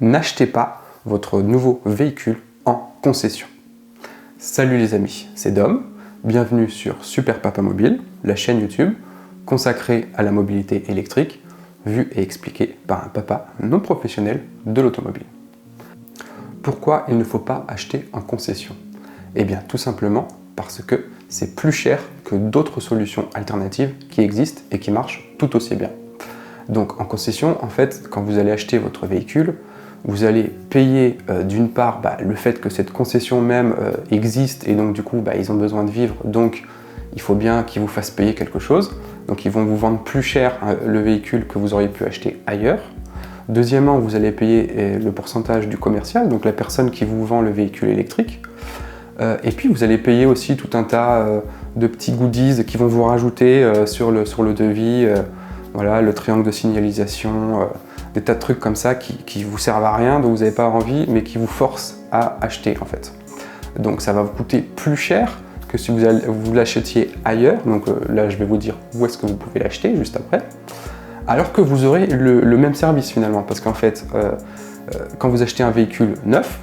n'achetez pas votre nouveau véhicule en concession. Salut les amis, c'est Dom, bienvenue sur Super Papa Mobile, la chaîne YouTube consacrée à la mobilité électrique, vue et expliquée par un papa non professionnel de l'automobile. Pourquoi il ne faut pas acheter en concession? Eh bien tout simplement parce que c'est plus cher que d'autres solutions alternatives qui existent et qui marchent tout aussi bien. Donc en concession, en fait, quand vous allez acheter votre véhicule, vous allez payer d'une part le fait que cette concession même existe et donc du coup ils ont besoin de vivre, donc il faut bien qu'ils vous fassent payer quelque chose. Donc ils vont vous vendre plus cher le véhicule que vous auriez pu acheter ailleurs. Deuxièmement, vous allez payer le pourcentage du commercial, donc la personne qui vous vend le véhicule électrique. Et puis vous allez payer aussi tout un tas de petits goodies qui vont vous rajouter sur le devis, voilà, le triangle de signalisation, des tas de trucs comme ça qui vous servent à rien, dont vous n'avez pas envie, mais qui vous forcent à acheter en fait. Donc ça va vous coûter plus cher que si vous l'achetiez ailleurs. Donc là je vais vous dire où est-ce que vous pouvez l'acheter juste après. Alors que vous aurez le même service finalement, parce qu'en fait, quand vous achetez un véhicule neuf,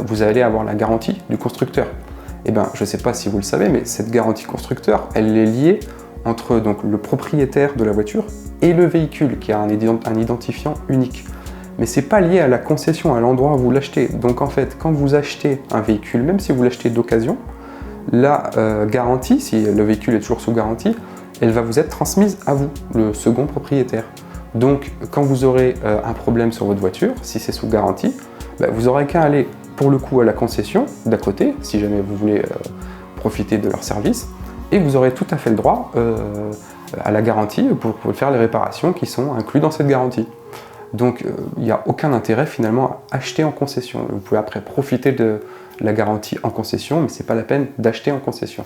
vous allez avoir la garantie du constructeur. Je ne sais pas si vous le savez, mais cette garantie constructeur, elle est liée entre donc, le propriétaire de la voiture et le véhicule, qui a un identifiant unique. Mais ce n'est pas lié à la concession, à l'endroit où vous l'achetez. Donc en fait, quand vous achetez un véhicule, même si vous l'achetez d'occasion, la garantie, si le véhicule est toujours sous garantie, elle va vous être transmise à vous, le second propriétaire. Donc quand vous aurez un problème sur votre voiture, si c'est sous garantie, vous n'aurez qu'à aller pour le coup à la concession d'à côté, si jamais vous voulez profiter de leur service, et vous aurez tout à fait le droit à la garantie pour faire les réparations qui sont incluses dans cette garantie. Donc il n'y a aucun intérêt finalement à acheter en concession. Vous pouvez après profiter de la garantie en concession, mais ce n'est pas la peine d'acheter en concession.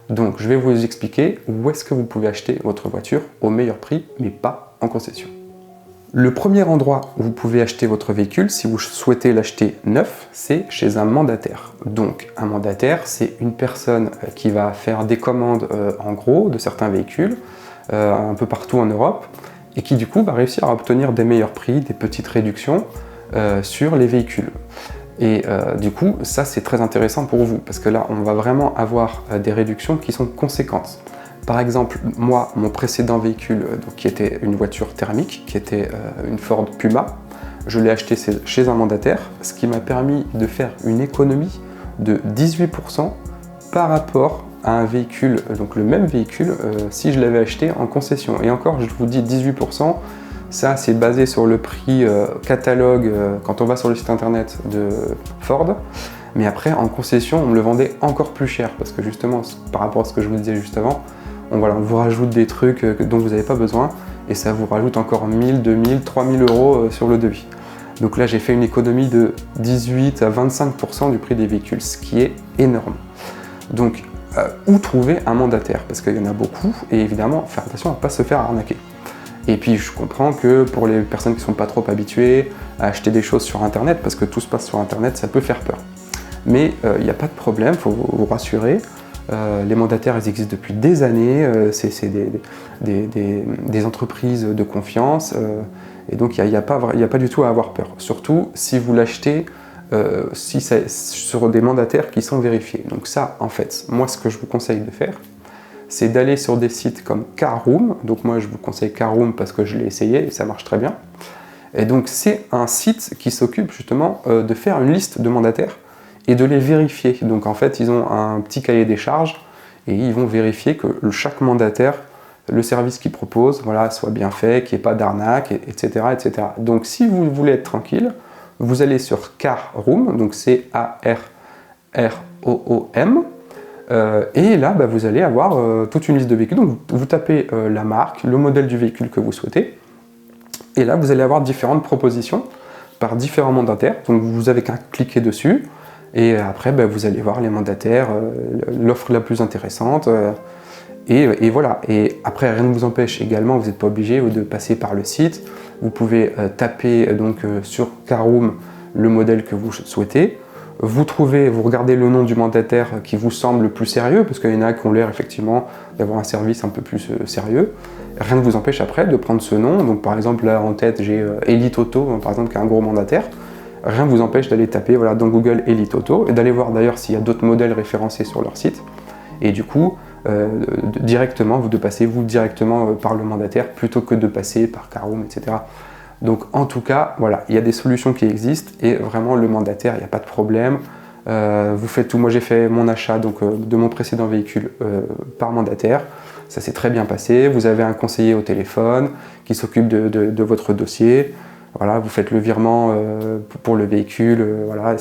Donc je vais vous expliquer où est-ce que vous pouvez acheter votre voiture au meilleur prix, mais pas en concession. Le premier endroit où vous pouvez acheter votre véhicule, si vous souhaitez l'acheter neuf, c'est chez un mandataire. Donc un mandataire, c'est une personne qui va faire des commandes en gros de certains véhicules un peu partout en Europe et qui du coup va réussir à obtenir des meilleurs prix, des petites réductions sur les véhicules. Et du coup, ça c'est très intéressant pour vous parce que là, on va vraiment avoir des réductions qui sont conséquentes. Par exemple, moi, mon précédent véhicule, qui était une voiture thermique, qui était une Ford Puma, je l'ai acheté chez un mandataire, ce qui m'a permis de faire une économie de 18% par rapport à un véhicule, donc le même véhicule, si je l'avais acheté en concession. Et encore, je vous dis 18%, ça c'est basé sur le prix catalogue quand on va sur le site internet de Ford. Mais après, en concession, on me le vendait encore plus cher parce que justement, par rapport à ce que je vous disais juste avant, on vous rajoute des trucs dont vous n'avez pas besoin et ça vous rajoute encore 1000, 2000, 3000 euros sur le devis. Donc là, j'ai fait une économie de 18 à 25% du prix des véhicules, ce qui est énorme. Donc, où trouver un mandataire? Parce qu'il y en a beaucoup et évidemment, faire attention à ne pas se faire arnaquer. Et puis, je comprends que pour les personnes qui ne sont pas trop habituées à acheter des choses sur Internet, parce que tout se passe sur Internet, ça peut faire peur. Mais il n'y a pas de problème, il faut vous rassurer. Les mandataires, ils existent depuis des années, c'est des entreprises de confiance, et donc il n'y a pas du tout à avoir peur. Surtout si vous l'achetez sur des mandataires qui sont vérifiés. Donc ça, en fait, moi ce que je vous conseille de faire, c'est d'aller sur des sites comme Carroom. Donc moi je vous conseille Carroom parce que je l'ai essayé et ça marche très bien. Et donc c'est un site qui s'occupe justement de faire une liste de mandataires et de les vérifier. Donc en fait, ils ont un petit cahier des charges et ils vont vérifier que chaque mandataire, le service qu'il propose, voilà, soit bien fait, qu'il n'y ait pas d'arnaque, etc., etc. Donc si vous voulez être tranquille, vous allez sur Carroom, donc c'est A-R-R-O-O-M, et là, vous allez avoir toute une liste de véhicules. Donc vous tapez la marque, le modèle du véhicule que vous souhaitez, et là vous allez avoir différentes propositions par différents mandataires. Donc vous avez qu'à cliquer dessus. Et après, vous allez voir les mandataires, l'offre la plus intéressante, et voilà. Et après, rien ne vous empêche également, vous n'êtes pas obligé de passer par le site. Vous pouvez taper donc sur Carroom le modèle que vous souhaitez. vous regardez le nom du mandataire qui vous semble le plus sérieux, parce qu'il y en a qui ont l'air effectivement d'avoir un service un peu plus sérieux. Rien ne vous empêche après de prendre ce nom. Donc par exemple là en tête j'ai Elite Auto, par exemple, qui est un gros mandataire. Rien ne vous empêche d'aller taper voilà, dans Google Elite Auto et d'aller voir d'ailleurs s'il y a d'autres modèles référencés sur leur site. Et du coup, de passer vous directement par le mandataire plutôt que de passer par Caroom, etc. Donc en tout cas, voilà, il y a des solutions qui existent et vraiment le mandataire, il n'y a pas de problème. Vous faites tout. Moi j'ai fait mon achat donc, de mon précédent véhicule par mandataire. Ça s'est très bien passé. Vous avez un conseiller au téléphone qui s'occupe de votre dossier. Voilà, vous faites le virement pour le véhicule. Voilà,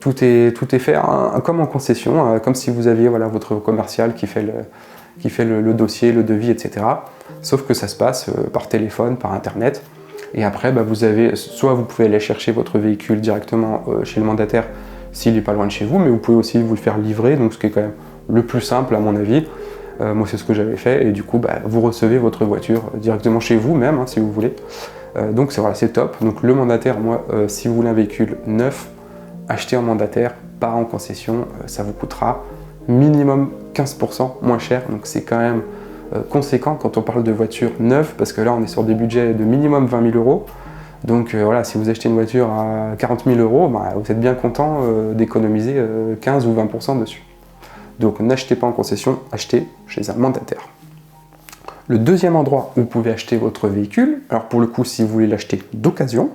tout est fait comme en concession, comme si vous aviez voilà, votre commercial qui fait le dossier, le devis, etc. Sauf que ça se passe par téléphone, par internet. Et après, vous avez, soit vous pouvez aller chercher votre véhicule directement chez le mandataire s'il n'est pas loin de chez vous, mais vous pouvez aussi vous le faire livrer, donc ce qui est quand même le plus simple à mon avis. Moi c'est ce que j'avais fait, et du coup vous recevez votre voiture directement chez vous même, hein, si vous voulez. Donc voilà, c'est top. Donc le mandataire, moi, si vous voulez un véhicule neuf, acheter en mandataire, pas en concession, ça vous coûtera minimum 15% moins cher, donc c'est quand même conséquent quand on parle de voiture neuve, parce que là on est sur des budgets de minimum 20 000 euros. Donc voilà, si vous achetez une voiture à 40 000 euros, vous êtes bien content d'économiser 15 ou 20% dessus. Donc n'achetez pas en concession, achetez chez un mandataire. Le deuxième endroit où vous pouvez acheter votre véhicule, alors pour le coup si vous voulez l'acheter d'occasion,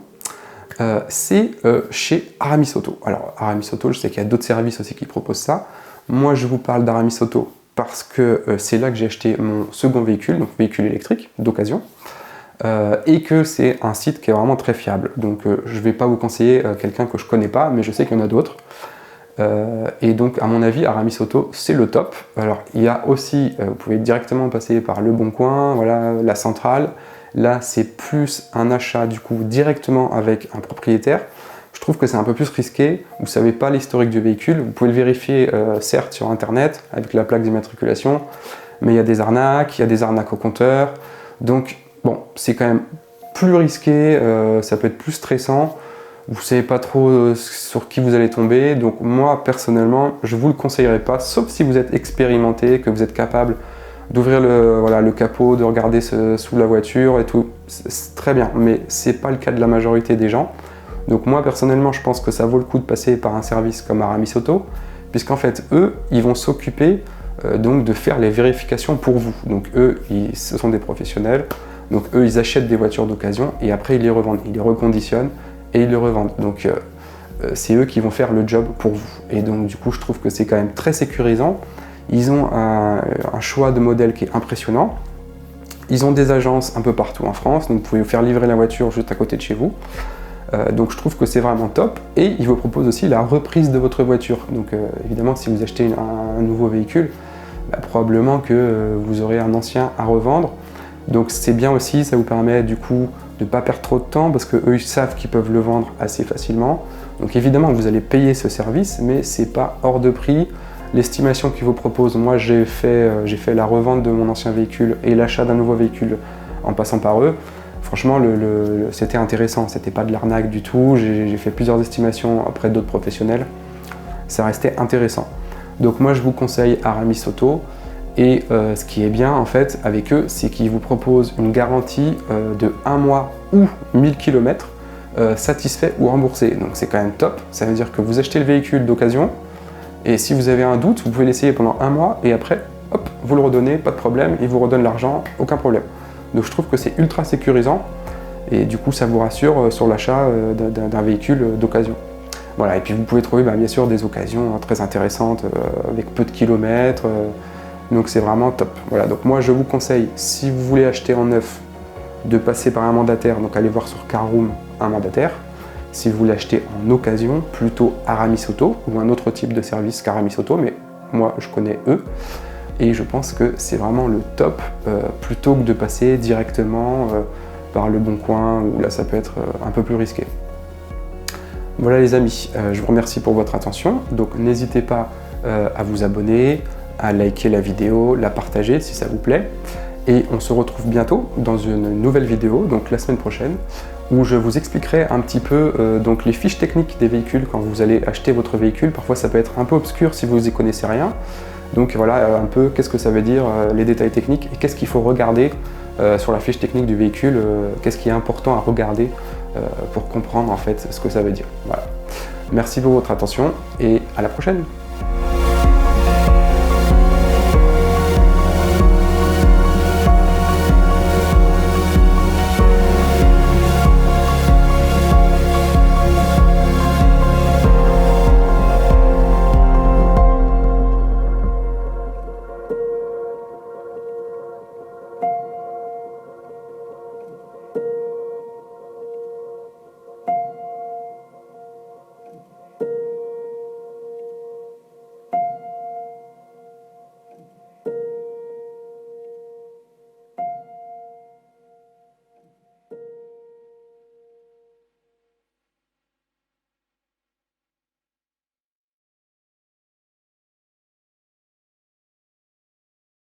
c'est chez Aramis Auto. Alors Aramis Auto, je sais qu'il y a d'autres services aussi qui proposent ça. Moi je vous parle d'Aramis Auto parce que c'est là que j'ai acheté mon second véhicule, donc véhicule électrique d'occasion, et que c'est un site qui est vraiment très fiable. Donc je ne vais pas vous conseiller quelqu'un que je ne connais pas, mais je sais qu'il y en a d'autres. Et donc à mon avis Aramis Auto c'est le top. Alors il y a aussi, vous pouvez directement passer par Le Bon Coin, voilà, la centrale. Là c'est plus un achat du coup directement avec un propriétaire. Je trouve que c'est un peu plus risqué, vous ne savez pas l'historique du véhicule, vous pouvez le vérifier certes sur internet avec la plaque d'immatriculation, mais il y a des arnaques au compteur, donc bon c'est quand même plus risqué, ça peut être plus stressant. Vous ne savez pas trop sur qui vous allez tomber, donc moi personnellement je ne vous le conseillerais pas, sauf si vous êtes expérimenté, que vous êtes capable d'ouvrir le capot, de regarder sous la voiture et tout, c'est très bien, mais c'est pas le cas de la majorité des gens. Donc moi personnellement je pense que ça vaut le coup de passer par un service comme Aramis Auto, puisqu'en fait eux ils vont s'occuper donc de faire les vérifications pour vous. Donc eux ce sont des professionnels, donc eux ils achètent des voitures d'occasion et après ils les revendent, ils les reconditionnent et ils le revendent. Donc c'est eux qui vont faire le job pour vous. Et donc du coup je trouve que c'est quand même très sécurisant. Ils ont un choix de modèles qui est impressionnant. Ils ont des agences un peu partout en France, donc vous pouvez vous faire livrer la voiture juste à côté de chez vous. Donc je trouve que c'est vraiment top. Et ils vous proposent aussi la reprise de votre voiture. Donc évidemment si vous achetez un nouveau véhicule, probablement que vous aurez un ancien à revendre. Donc c'est bien aussi, ça vous permet du coup de ne pas perdre trop de temps parce qu'eux ils savent qu'ils peuvent le vendre assez facilement. Donc évidemment vous allez payer ce service, mais c'est pas hors de prix. L'estimation qu'ils vous proposent, moi j'ai fait la revente de mon ancien véhicule et l'achat d'un nouveau véhicule en passant par eux. Franchement c'était intéressant, c'était pas de l'arnaque du tout. J'ai fait plusieurs estimations auprès d'autres professionnels. Ça restait intéressant. Donc moi je vous conseille Aramis Auto. Et ce qui est bien en fait avec eux, c'est qu'ils vous proposent une garantie de 1 mois ou 1000 km satisfait ou remboursé. Donc c'est quand même top, ça veut dire que vous achetez le véhicule d'occasion et si vous avez un doute, vous pouvez l'essayer pendant 1 mois et après, hop, vous le redonnez, pas de problème, ils vous redonnent l'argent, aucun problème. Donc je trouve que c'est ultra sécurisant et du coup ça vous rassure sur l'achat d'un véhicule d'occasion. Voilà, et puis vous pouvez trouver bien sûr des occasions très intéressantes avec peu de kilomètres. Donc c'est vraiment top. Voilà, donc moi je vous conseille, si vous voulez acheter en neuf, de passer par un mandataire, donc allez voir sur Caroom un mandataire. Si vous voulez acheter en occasion, plutôt Aramis Auto ou un autre type de service qu'Aramis Auto, mais moi je connais eux et je pense que c'est vraiment le top plutôt que de passer directement par Le Bon Coin où là ça peut être un peu plus risqué. Voilà les amis, je vous remercie pour votre attention, donc n'hésitez pas à vous abonner, à liker la vidéo, la partager si ça vous plaît. Et on se retrouve bientôt dans une nouvelle vidéo, donc la semaine prochaine, où je vous expliquerai un petit peu donc les fiches techniques des véhicules quand vous allez acheter votre véhicule. Parfois ça peut être un peu obscur si vous n'y connaissez rien. Donc voilà un peu qu'est-ce que ça veut dire, les détails techniques et qu'est-ce qu'il faut regarder sur la fiche technique du véhicule, qu'est-ce qui est important à regarder pour comprendre en fait ce que ça veut dire. Voilà. Merci pour votre attention et à la prochaine.